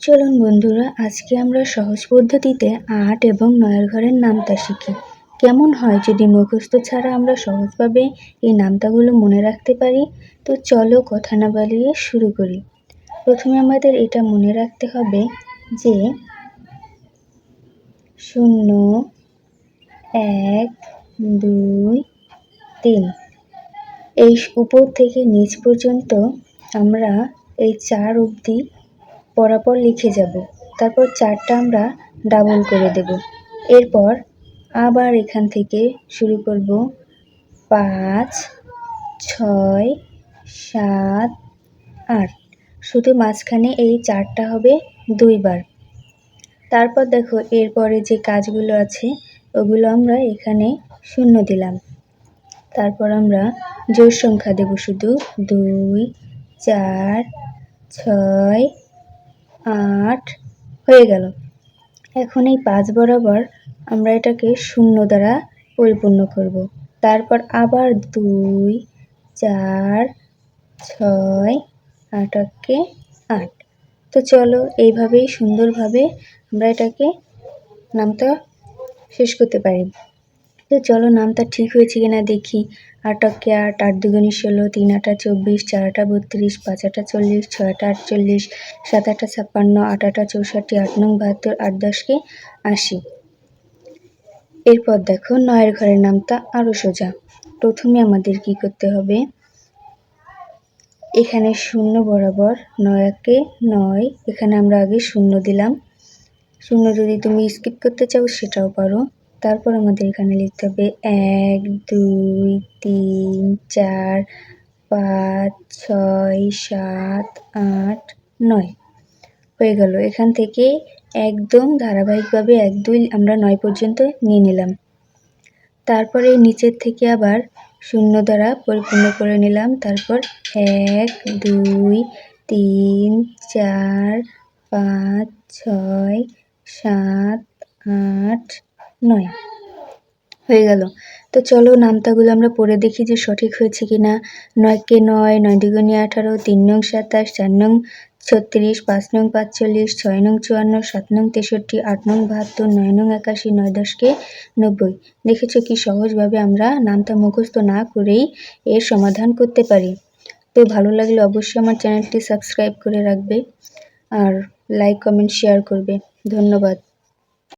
চলুন বন্ধুরা, আজকে আমরা সহজ পদ্ধতিতে ৮ এবং ৯ ঘরের নামতা শিখি। কেমন হয় যদি মুখস্থ ছাড়া আমরা সহজভাবে এই নামতাগুলো মনে রাখতে পারি? তো চলো কথা না বাড়িয়ে শুরু করি। প্রথমে আমাদের এটা মনে রাখতে হবে যে ০, ১, ২, ৩ এই উপর থেকে নিচ পর্যন্ত আমরা এই ৪ অবধি পরপর লিখে যাব। তারপর ৪টা আমরা ডাবল করে দেব। এরপর আবার এখান থেকে শুরু করব ৫, ৬, ৭, ৮। শুধু মাঝখানে এই ৪টা হবে ২ বার। তারপর দেখো এরপরে যে কাজগুলো আছে ওগুলো আমরা এখানে শূন্য দিলাম। তারপর আমরা জোড় সংখ্যা দেব শুধু ২, ৪, ৬, ৮ হয়ে গেল। এখন এই ৫ বরাবর আমরা এটাকে শূন্য দ্বারা পরিপূর্ণ করব। তারপর আবার ২, ৪, ৬, ৮। তো চলো এইভাবেই সুন্দরভাবে আমরা এটাকে নামটা শেষ করতে পারি। তো চলো নামটা ঠিক হয়েছে কিনা দেখি। ৮ × ৮, ৮ × ২ = ১৬, ৩ × ৮ = ২৪, ৪ × ৮ = ৩২, ৫ × ৮ = ৪০, ৬ × ৮ = ৪৮, ৭ × ৮ = ৫৬, ৮ × ৮ = ৬৪, ৮ × ৯ = ৭২, ৮ × ১০ = ৮০। এরপর দেখো ৯ এর ঘরের নামটা আরো সোজা। প্রথমে আমাদের কি করতে হবে, এখানে শূন্য বরাবর ৯ × ৯, এখানে আমরা আগে শূন্য দিলাম। শূন্য যদি তুমি স্কিপ করতে চাও সেটাও পারো। তারপর আমাদের এখানে লিখতে হবে ১, ২, ৩, ৪, ৫, ৬, ৭, ৮, ৯ হয়ে গেল। এখান থেকে একদম ধারাবাহিকভাবে ১, ২ আমরা ৯ পর্যন্ত নিয়ে নিলাম। তারপরে নিচের থেকে আবার শূন্য দ্বারা পরিপূর্ণ করে নিলাম। তারপর ১, ২, ৩, ৪, ৫, ৬, ৭, ৮, ৯ হয়ে গেল। তো চলো নামতাগুলো আমরা পড়ে দেখি যে সঠিক হয়েছে কিনা। ৯ × ৯, ৯ × ২ = ১৮, ৩ নং ২৭, ৪ নং ৩৬, ৫ নং ৪৫, ৬ নং ৫৪, ৭ নং ৬৩, ৮ নং ৭২, ৯ নং ৮১, ৯ × ১০ = ৯০। দেখেছো কি সহজভাবে আমরা নামতা মুখস্থ না করেই এর সমাধান করতে পারি। তো ভালো লাগলে অবশ্যই আমার চ্যানেলটি সাবস্ক্রাইব করে রাখবে আর লাইক, কমেন্ট, শেয়ার করবে। ধন্যবাদ।